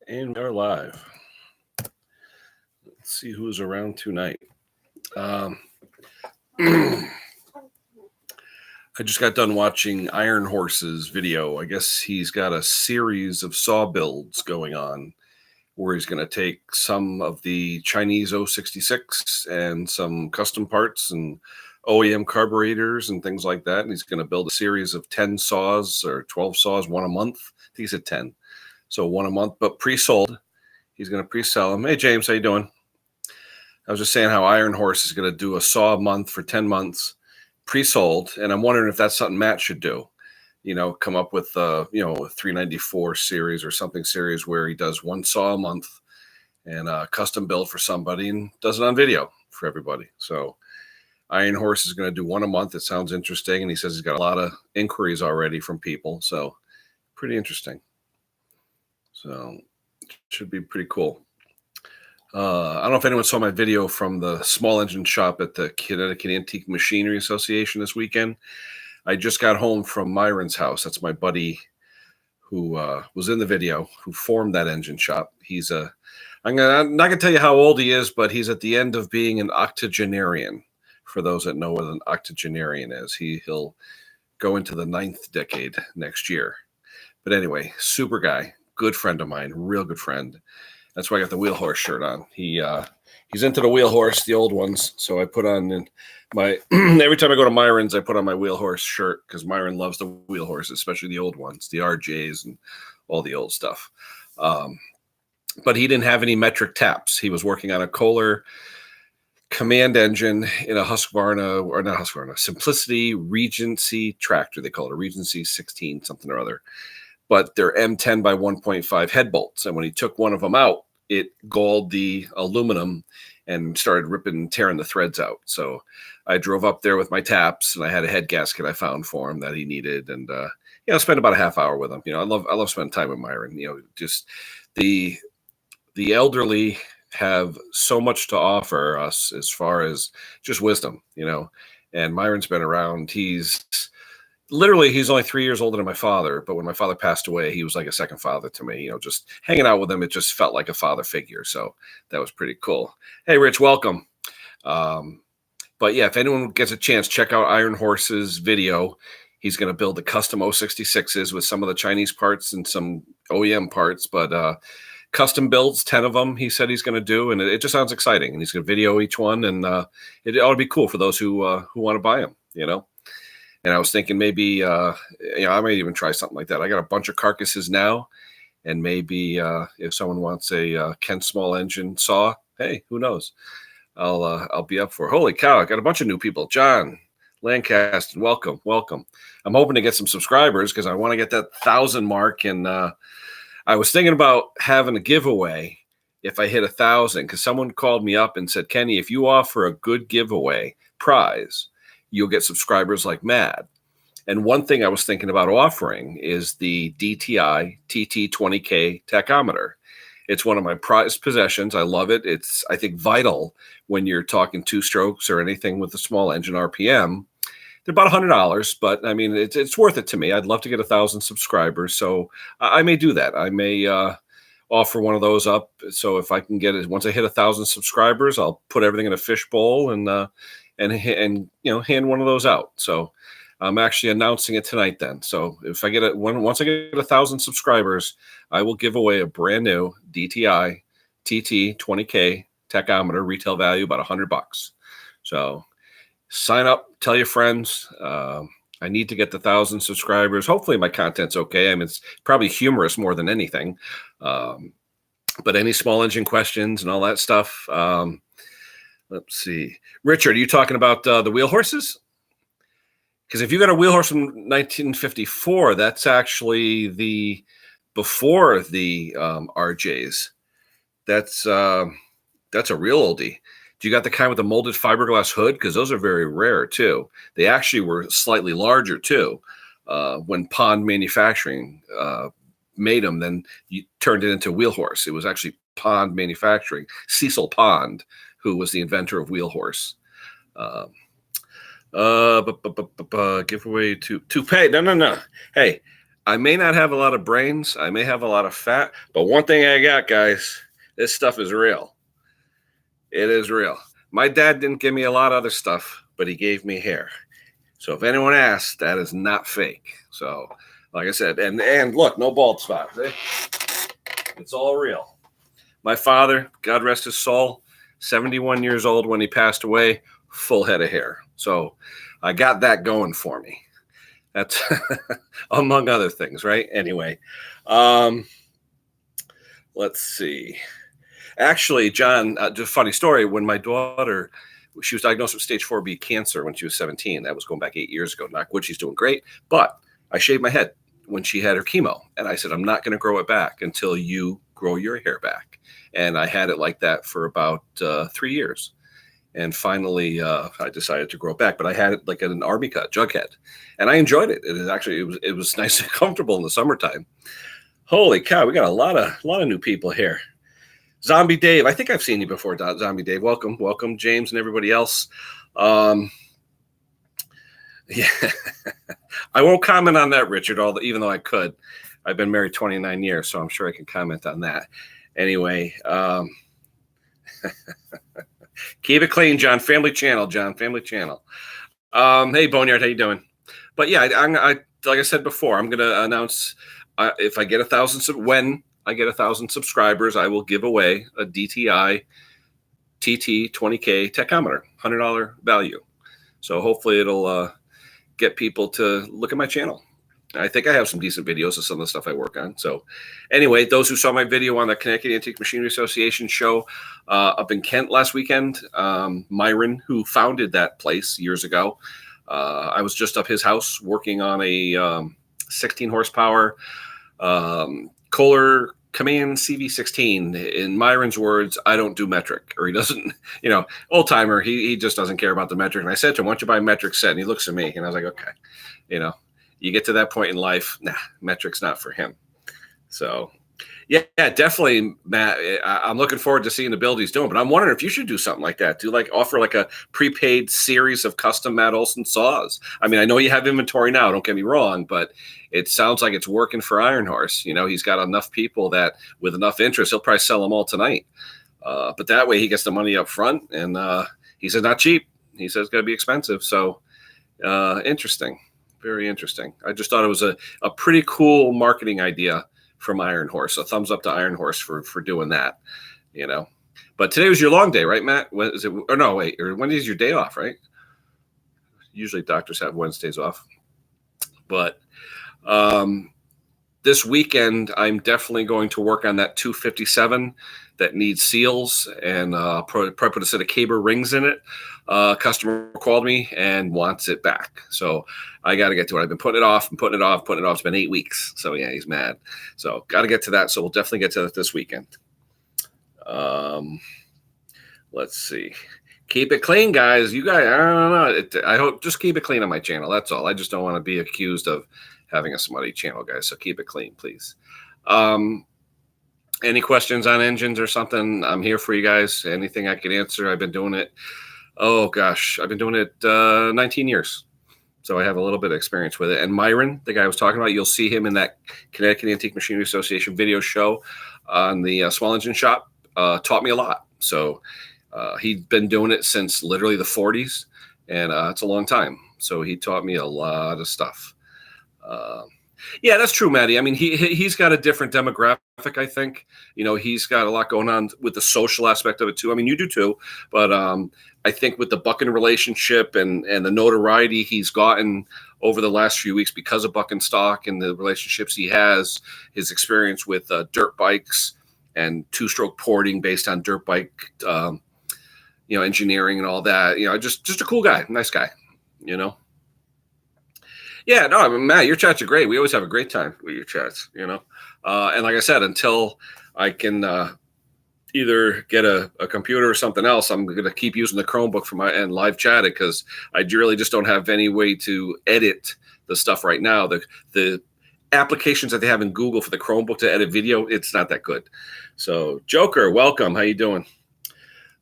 And we are live. Let's see who's around tonight. I just got done watching Iron Horse's video. I guess he's got a series of saw builds going on where he's going to take some of the Chinese 066 and some custom parts and OEM carburetors and things like that. And he's going to build a series of 10 saws or 12 saws, one a month. I think he said 10. So one a month, but pre-sold. He's going to pre-sell them. Hey, James, how you doing? I was just saying how Iron Horse is going to do a saw a month for 10 months pre-sold. And I'm wondering if that's something Matt should do. You know, come up with, a 394 series or something series where he does one saw a month and custom build for somebody and does it on video for everybody. So Iron Horse is going to do one a month. It sounds interesting. And he says he's got a lot of inquiries already from people. So pretty interesting. So it should be pretty cool. I don't know if anyone saw my video from the small engine shop at the Connecticut Antique Machinery Association this weekend. I just got home from Myron's house. That's my buddy who was in the video, who formed that engine shop. He's I'm not going to tell you how old he is, but he's at the end of being an octogenarian. For those that know what an octogenarian is, he'll go into the 9th decade next year. But anyway, super guy, good friend of mine, real good friend. That's why I got the Wheel Horse shirt on. He's into the Wheel Horse, the old ones. So I put on my every time I go to Myron's, I put on my Wheel Horse shirt because Myron loves the Wheel Horses, especially the old ones, the RJs and all the old stuff. But he didn't have any metric taps. He was working on a Kohler command engine in a Husqvarna, or not Husqvarna, Simplicity Regency tractor. They call it a Regency 16 something or other. But they're M10 by 1.5 head bolts. And when he took one of them out, it galled the aluminum and started ripping and tearing the threads out. So I drove up there with my taps and I had a head gasket I found for him that he needed. And, spent about a half hour with him. I love spending time with Myron. Just the elderly have so much to offer us as far as just wisdom, and Myron's been around. He's only 3 years older than my father, but when my father passed away, he was like a second father to me. Just hanging out with him, it just felt like a father figure. So that was pretty cool. Hey, Rich, welcome. But yeah, if anyone gets a chance, check out Iron Horse's video. He's going to build the custom 066s with some of the Chinese parts and some OEM parts, but custom builds, 10 of them, he said he's going to do, and it just sounds exciting. And he's going to video each one, and it ought to be cool for those who want to buy them, And I was thinking maybe, I might even try something like that. I got a bunch of carcasses now, and maybe if someone wants a Kent small engine saw, hey, who knows? I'll be up for it. Holy cow, I got a bunch of new people. John Lancaster, welcome. I'm hoping to get some subscribers because I want to get that 1,000 mark. And I was thinking about having a giveaway if I hit 1,000, because someone called me up and said, Kenny, if you offer a good giveaway prize, you'll get subscribers like mad. And one thing I was thinking about offering is the DTI TT20K tachometer. It's one of my prized possessions. I love it. It's, I think, vital when you're talking two strokes or anything with a small engine RPM. They're about $100, but I mean, it's worth it to me. I'd love to get 1,000 subscribers. So I may do that. I may offer one of those up. So if I can get it, once I hit 1,000 subscribers, I'll put everything in a fishbowl and hand one of those out. So I'm actually announcing it tonight then. So if I get once I get 1,000 subscribers, I will give away a brand new DTI TT20K tachometer, retail value about $100. So sign up, tell your friends. I need to get the 1,000 subscribers. Hopefully my content's okay. I mean, it's probably humorous more than anything. But any small engine questions and all that stuff, let's see. Richard, are you talking about the Wheel Horses? Because if you got a Wheel Horse from 1954, that's actually before the RJs. That's a real oldie. Do you got the kind with the molded fiberglass hood? Because those are very rare too. They actually were slightly larger too. When Pond Manufacturing made them, then you turned it into Wheel Horse. It was actually Pond Manufacturing. Cecil Pond, who was the inventor of Wheel Horse. Giveaway to pay. No. Hey, I may not have a lot of brains. I may have a lot of fat, but one thing I got, guys, this stuff is real. It is real. My dad didn't give me a lot of other stuff, but he gave me hair. So if anyone asks, that is not fake. So, like I said, and look, no bald spots. Eh? It's all real. My father, God rest his soul, 71 years old when he passed away, full head of hair. So I got that going for me. That's among other things, right? Anyway, let's see. Actually, John, just a funny story. When my daughter, she was diagnosed with stage 4B cancer when she was 17. That was going back 8 years ago. Knock wood, she's doing great. But I shaved my head when she had her chemo. And I said, I'm not going to grow it back until you grow your hair back. And I had it like that for about 3 years. And finally, I decided to grow it back. But I had it like an army cut, jughead. And I enjoyed it. It was nice and comfortable in the summertime. Holy cow, we got a lot of new people here. Zombie Dave, I think I've seen you before, Zombie Dave. Welcome, James and everybody else. Yeah, I won't comment on that, Richard, even though I could. I've been married 29 years, so I'm sure I can comment on that. Anyway, keep it clean, John. Family channel, John. Family channel. Hey, Boneyard, how you doing? But yeah, I like I said before, I'm going to announce if I get 1,000, when I get 1,000 subscribers, I will give away a DTI TT 20K tachometer, $100 value. So hopefully it'll get people to look at my channel. I think I have some decent videos of some of the stuff I work on. So anyway, those who saw my video on the Connecticut Antique Machinery Association show up in Kent last weekend, Myron, who founded that place years ago, I was just up his house working on a 16 horsepower Kohler Command CV16. In Myron's words, I don't do metric, or he doesn't, old timer. He just doesn't care about the metric. And I said to him, why don't you buy a metric set? And he looks at me and I was like, okay, you get to that point in life, metric's not for him. So yeah, definitely, Matt. I'm looking forward to seeing the build he's doing, but I'm wondering if you should do something like that. Offer like a prepaid series of custom Matt Olson saws. I mean, I know you have inventory now, don't get me wrong, but it sounds like it's working for Iron Horse. He's got enough people that with enough interest, he'll probably sell them all tonight. But that way he gets the money up front, and he said not cheap. He says it's going to be expensive. So interesting. Very interesting. I just thought it was a pretty cool marketing idea from Iron Horse. So thumbs up to Iron Horse for doing that, But today was your long day, right, Matt? When is it? Or no, wait. Or when is your day off, right? Usually doctors have Wednesdays off. But this weekend, I'm definitely going to work on that 257 that needs seals, and probably put a set of Caber rings in it. Customer called me and wants it back. So I got to get to it. I've been putting it off. It's been 8 weeks. So yeah, he's mad. So got to get to that. So we'll definitely get to that this weekend. Let's see. Keep it clean, guys. You guys, I don't know. I hope just keep it clean on my channel. That's all. I just don't want to be accused of having a smutty channel, guys. So keep it clean, please. Any questions on engines or something? I'm here for you guys. Anything I can answer. I've been doing it. Oh gosh, I've been doing it 19 years. So I have a little bit of experience with it. And Myron, the guy I was talking about, you'll see him in that Connecticut Antique Machinery Association video show on the Small Engine Shop. Taught me a lot. So he'd been doing it since literally the 40s, and it's a long time. So he taught me a lot of stuff. Yeah, that's true, Maddie. I mean, he's got a different demographic, I think. He's got a lot going on with the social aspect of it too. I mean, you do too, but I think with the Buchan relationship and the notoriety he's gotten over the last few weeks because of Buchan Stock and the relationships he has, his experience with dirt bikes and two-stroke porting based on dirt bike, engineering and all that. Just a cool guy, nice guy, Yeah, no, I mean, Matt, your chats are great. We always have a great time with your chats, And like I said, until I can either get a computer or something else, I'm going to keep using the Chromebook for and live chat it, because I really just don't have any way to edit the stuff right now. The applications that they have in Google for the Chromebook to edit video, it's not that good. So, Joker, welcome. How you doing?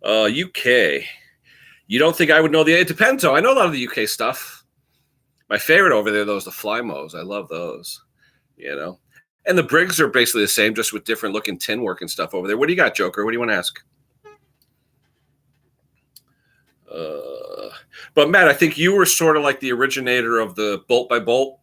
UK. You don't think I would know it depends, though. I know a lot of the UK stuff. My favorite over there, though, is the Flymos. I love those. you know. And the Briggs are basically the same, just with different looking tin work and stuff over there. What do you got, Joker? What do you want to ask? But Matt, I think you were sort of like the originator of the bolt by bolt.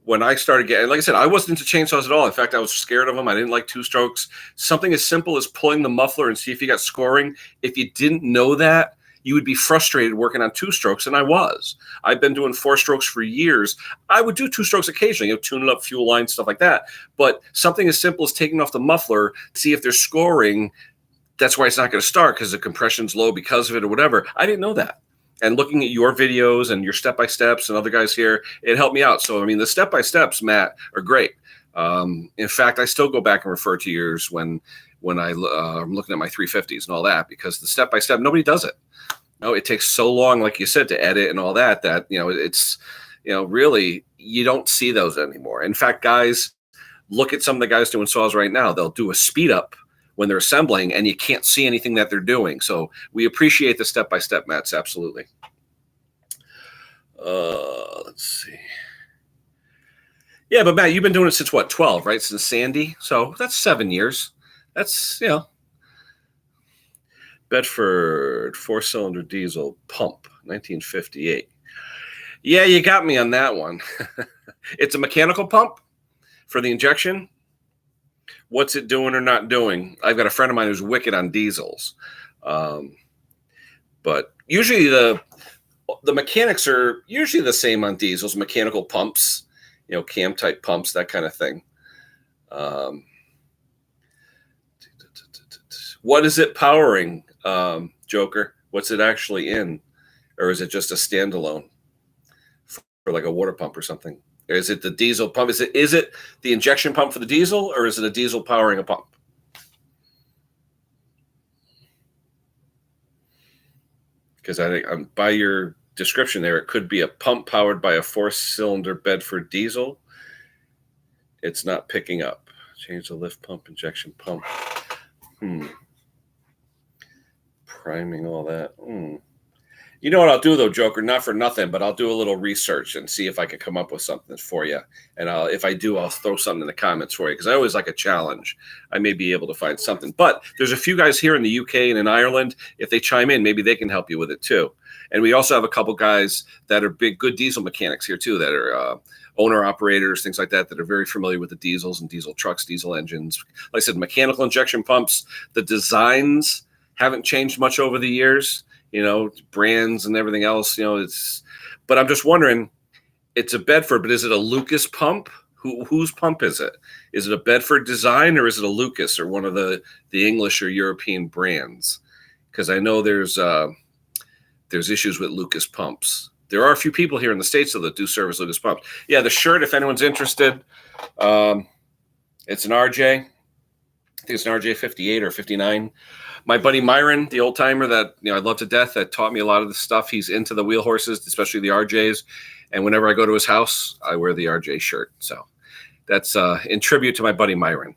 When I started getting, like I said, I wasn't into chainsaws at all. In fact, I was scared of them. I didn't like two strokes. Something as simple as pulling the muffler and see if you got scoring. If you didn't know that, you would be frustrated working on two strokes, and I was. I've been doing four strokes for years. I would do two strokes occasionally, tuning up fuel lines, stuff like that. But something as simple as taking off the muffler, see if there's scoring. That's why it's not going to start, because the compression's low because of it or whatever. I didn't know that. And looking at your videos and your step-by-steps and other guys here, it helped me out. So, I mean, the step-by-steps, Matt, are great. In fact, I still go back and refer to yours when I'm looking at my 350s and all that, because the step-by-step, nobody does it. No, it takes so long, like you said, to edit and all that, it's, really, you don't see those anymore. In fact, guys, look at some of the guys doing saws right now. They'll do a speed up when they're assembling, and you can't see anything that they're doing. So we appreciate the step-by-step, Mats, absolutely. Let's see. Yeah, but Matt, you've been doing it since what, 12, right? Since Sandy. So that's 7 years. That's, Bedford 4-cylinder diesel pump, 1958. Yeah, you got me on that one. It's a mechanical pump for the injection. What's it doing or not doing? I've got a friend of mine who's wicked on diesels. But usually the mechanics are usually the same on diesels, mechanical pumps, cam type pumps, that kind of thing. What is it powering, Joker? What's it actually in? Or is it just a standalone for like a water pump or something? Or is it the diesel pump? Is it the injection pump for the diesel, or is it a diesel powering a pump? Because I think by your description there, it could be a pump powered by a 4-cylinder Bedford diesel. It's not picking up. Change the lift pump, injection pump. Priming, all that. You know what I'll do, though, Joker? Not for nothing, but I'll do a little research and see if I can come up with something for you. And if I do, I'll throw something in the comments for you, because I always like a challenge. I may be able to find something. But there's a few guys here in the UK and in Ireland. If they chime in, maybe they can help you with it, too. And we also have a couple guys that are good diesel mechanics here, too, that are owner-operators, things like that are very familiar with the diesels and diesel trucks, diesel engines. Like I said, mechanical injection pumps, the designs haven't changed much over the years. Brands and everything else, but I'm just wondering, it's a Bedford, but is it a Lucas pump? Whose pump is it? Is it a Bedford design, or is it a Lucas, or one of the English or European brands? Because I know there's issues with Lucas pumps. There are a few people here in the States, though, that do service Lucas pumps. Yeah, the shirt, if anyone's interested, it's an RJ. I think it's an RJ 58 or 59. My buddy Myron, the old timer that I love to death, that taught me a lot of the stuff. He's into the wheel horses, especially the RJs. And whenever I go to his house, I wear the RJ shirt. So that's in tribute to my buddy Myron.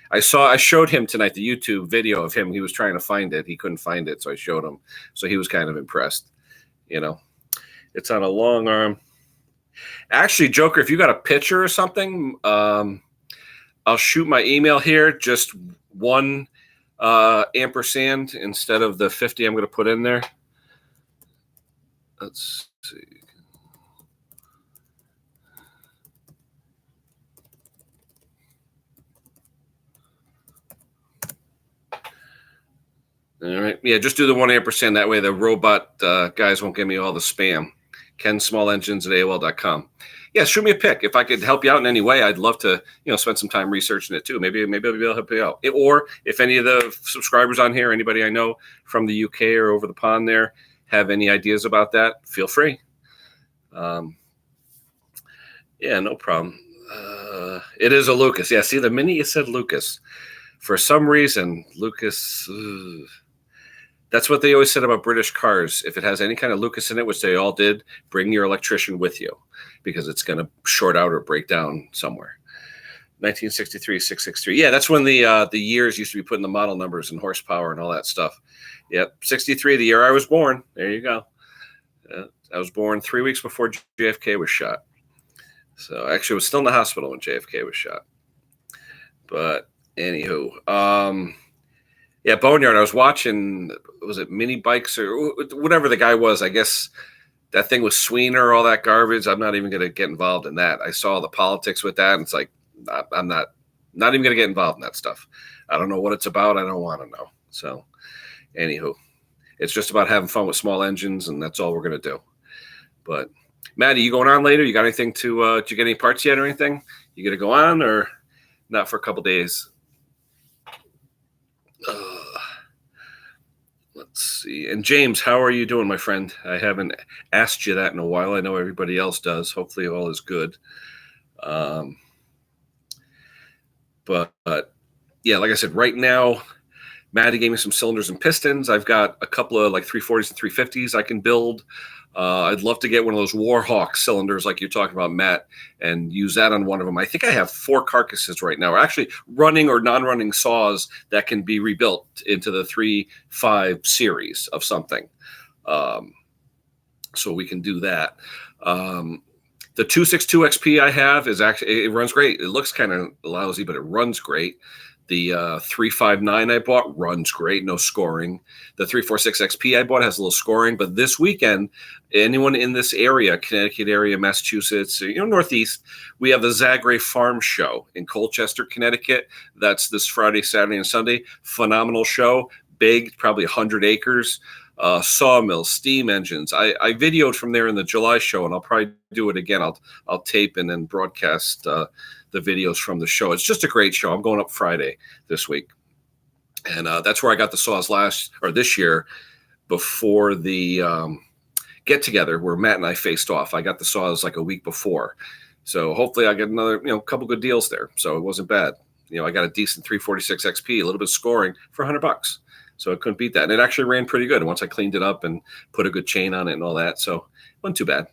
I showed him tonight the YouTube video of him. He was trying to find it. He couldn't find it, so I showed him. So he was kind of impressed. It's on a long arm. Actually, Joker, if you got a picture or something, I'll shoot my email here. Just one ampersand instead of the 50 I'm going to put in there. Let's see. All right. Yeah, just do the 1 ampersand. That way the robot guys won't give me all the spam. KenSmallEngines@AOL.com. Yeah, shoot me a pic. If I could help you out in any way, I'd love to, spend some time researching it too. Maybe I'll be able to help you out. Or if any of the subscribers on here, anybody I know from the UK or over the pond there, have any ideas about that, feel free. Yeah, no problem. It is a Lucas. Yeah, see, the minute you said Lucas, for some reason, Lucas... That's what they always said about British cars. If it has any kind of Lucas in it, which they all did, bring your electrician with you, because it's going to short out or break down somewhere. 1963, 663. Yeah, that's when the years used to be putting the model numbers and horsepower and all that stuff. Yep, 63, the year I was born. There you go. I was born 3 weeks before JFK was shot. So actually, I was still in the hospital when JFK was shot. But anywho, yeah, Boneyard. I was watching. Was it Mini Bikes or whatever the guy was? I guess that thing was Sweener, all that garbage. I'm not even going to get involved in that. I saw the politics with that, and it's like I'm not even going to get involved in that stuff. I don't know what it's about. I don't want to know. So, anywho, it's just about having fun with small engines, and that's all we're going to do. But Maddie, you going on later? You got anything to? Did you get any parts yet or anything? You going to go on or not for a couple days? Let's see. And James, how are you doing, my friend? I haven't asked you that in a while. I know everybody else does. Hopefully, all is good. But yeah, like I said, right now, Maddie gave me some cylinders and pistons. I've got a couple of like 340s and 350s I can build. I'd love to get one of those Warhawk cylinders like you're talking about, Matt, and use that on one of them. I think I have 4 carcasses right now, or actually running or non-running saws that can be rebuilt into the 3.5 series of something. So we can do that. The 262 XP I have is actually, it runs great. It looks kind of lousy, but it runs great. The 359 I bought runs great, no scoring. The 346 XP I bought has a little scoring, but this weekend, anyone in this area, Connecticut area, Massachusetts, Northeast, we have the Zagre Farm Show in Colchester, Connecticut. That's this Friday, Saturday, and Sunday. Phenomenal show, big, probably 100 acres. Sawmills, steam engines. I videoed from there in the July show, and I'll probably do it again. I'll tape and then broadcast the videos from the show. It's just a great show. I'm going up Friday this week, and that's where I got the saws this year before the get together where Matt and I faced off. I got the saws like a week before, so hopefully I get another couple good deals there. So it wasn't bad. I got a decent 346 XP, a little bit of scoring for $100. So I couldn't beat that. And it actually ran pretty good. And once I cleaned it up and put a good chain on it and all that, so it wasn't too bad.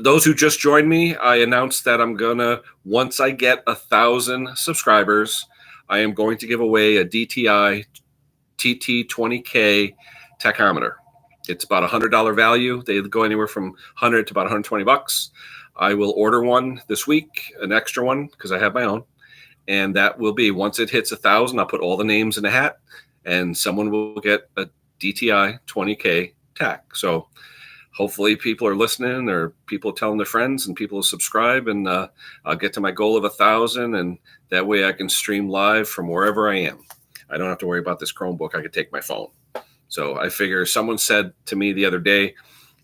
Those who just joined me, I announced that I'm going to, once I get 1,000 subscribers, I am going to give away a DTI TT20K tachometer. It's about $100 value. They go anywhere from $100 to about $120. I will order one this week, an extra one, because I have my own. And that will be, once it hits 1,000, I'll put all the names in a hat, and someone will get a DTI 20K tack. So hopefully people are listening, or people telling their friends, and people will subscribe, and I'll get to my goal of 1,000, and that way I can stream live from wherever I am. I don't have to worry about this Chromebook. I could take my phone. So I figure, someone said to me the other day,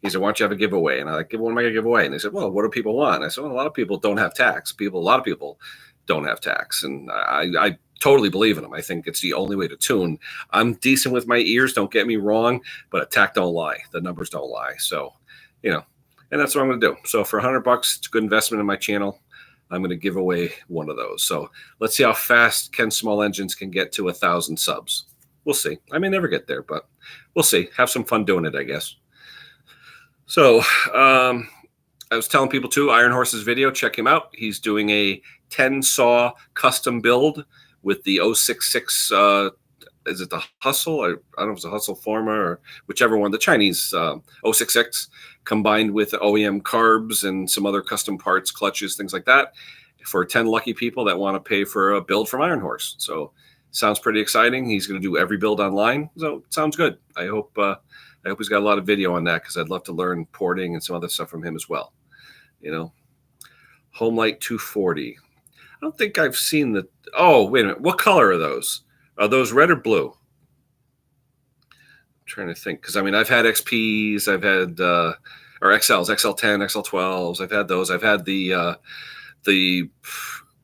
he said, why don't you have a giveaway? And I'm like, what am I going to give away? And they said, well, what do people want? And I said, well, a lot of people don't have tacks. A lot of people don't have tacks, and I totally believe in them. I think it's the only way to tune. I'm decent with my ears, don't get me wrong, but a tack don't lie. The numbers don't lie. So, and that's what I'm going to do. So for $100, it's a good investment in my channel. I'm going to give away one of those. So let's see how fast Ken Small Engines can get to 1,000 subs. We'll see. I may never get there, but we'll see. Have some fun doing it, I guess. So I was telling people too, Iron Horse's video, check him out. He's doing a 10 saw custom build with the 066. Is it the Hustle? I don't know if it's a Hustle Forma or whichever one. The Chinese 066 combined with OEM carbs and some other custom parts, clutches, things like that, for 10 lucky people that want to pay for a build from Iron Horse. So sounds pretty exciting. He's going to do every build online. So it sounds good. I hope he's got a lot of video on that, because I'd love to learn porting and some other stuff from him as well. Homelight 240. I don't think I've seen the. Oh, wait a minute. What color are those? Are those red or blue? I'm trying to think, because I've had XPs, I've had or XLs, XL10, XL12s. I've had those. I've had the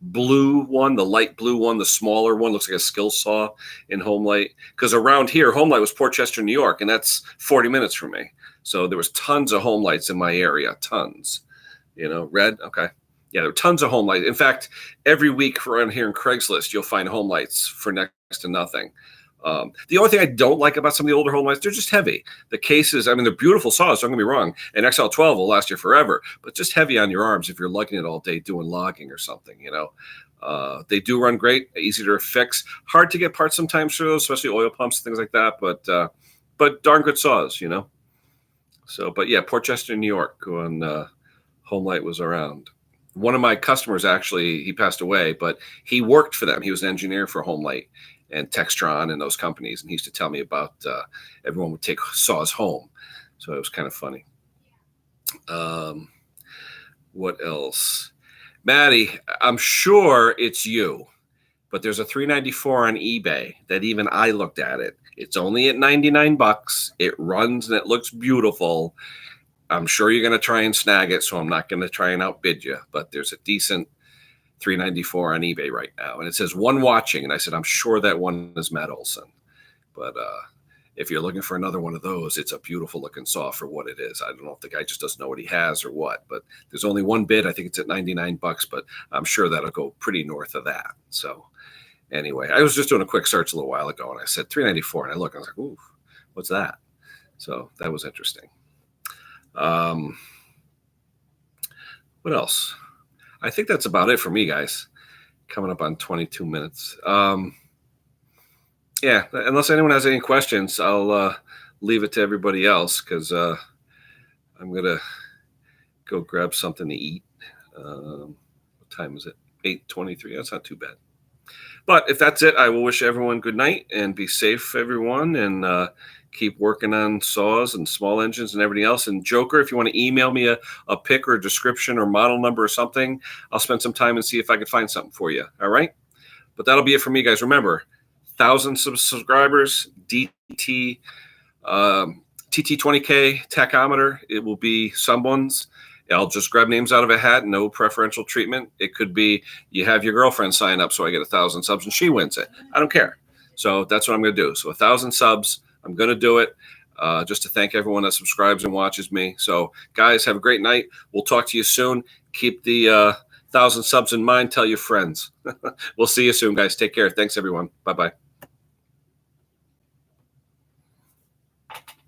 blue one, the light blue one, the smaller one, looks like a skill saw in Homelight. Because around here, Homelight was Port Chester, New York, and that's 40 minutes from me. So there was tons of Homelights in my area, tons. Red, okay. Yeah, there are tons of Homelights. In fact, every week around here in Craigslist, you'll find Homelights for next to nothing. The only thing I don't like about some of the older Homelights, they're just heavy. The cases, they're beautiful saws, don't get me wrong. An XL12 will last you forever, but just heavy on your arms if you're lugging it all day doing logging or something, They do run great, easy to fix. Hard to get parts sometimes for those, especially oil pumps, things like that, but darn good saws, So, but yeah, Port Chester, New York, on Homelight was around. One of my customers, actually, he passed away, but he worked for them. He was an engineer for Homelight and Textron and those companies. And he used to tell me about everyone would take saws home. So it was kind of funny. What else? Maddie, I'm sure it's you, but there's a 394 on eBay that even I looked at it. It's only at 99 bucks. It runs and it looks beautiful. I'm sure you're going to try and snag it, so I'm not going to try and outbid you, but there's a decent 394 on eBay right now. And it says one watching. And I said, I'm sure that one is Matt Olson. But if you're looking for another one of those, it's a beautiful looking saw for what it is. I don't know if the guy just doesn't know what he has or what, but there's only one bid. I think it's at 99 bucks, but I'm sure that'll go pretty north of that. So anyway, I was just doing a quick search a little while ago and I said 394 and I look, I was like, ooh, what's that? So that was interesting. What else? I think that's about it for me, guys. Coming up on 22 minutes. Yeah, unless anyone has any questions, I'll leave it to everybody else because I'm going to go grab something to eat. What time is it? 8:23. That's not too bad. But if that's it, I will wish everyone good night and be safe, everyone, and keep working on saws and small engines and everything else. And Joker, if you want to email me a pic or a description or model number or something, I'll spend some time and see if I can find something for you. All right? But that'll be it for me, guys. Remember, 1,000 subscribers, TT20K tachometer. It will be someone's. I'll just grab names out of a hat, no preferential treatment. It could be you have your girlfriend sign up so I get 1,000 subs and she wins it. I don't care. So that's what I'm going to do. So 1,000 subs, I'm going to do it just to thank everyone that subscribes and watches me. So guys, have a great night. We'll talk to you soon. Keep the 1,000 subs in mind. Tell your friends. We'll see you soon, guys. Take care. Thanks, everyone. Bye-bye.